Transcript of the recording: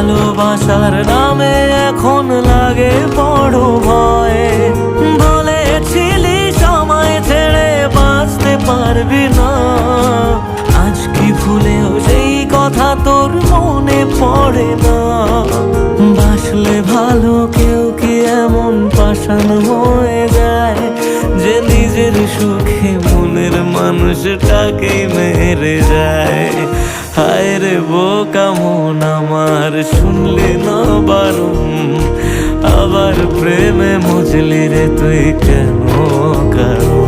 ভালোবাসার নামে এখন লাগে বড় ভয়। বলেছিলি সময় ছেড়ে বাঁচতে পারবি না, আজ কি ভুলেও সেই কথা তোর মনে পড়ে না? বাসলে ভালো কেউ কি এমন পাষাণ হয়ে যায় যে নিজের সুখে মনের মানুষটাকেই মেরে যায়? হায় রে বোকা মন আমার, শুনলি না বারণ, আবার প্রেমে মজলি রে তুই কেন কারণ?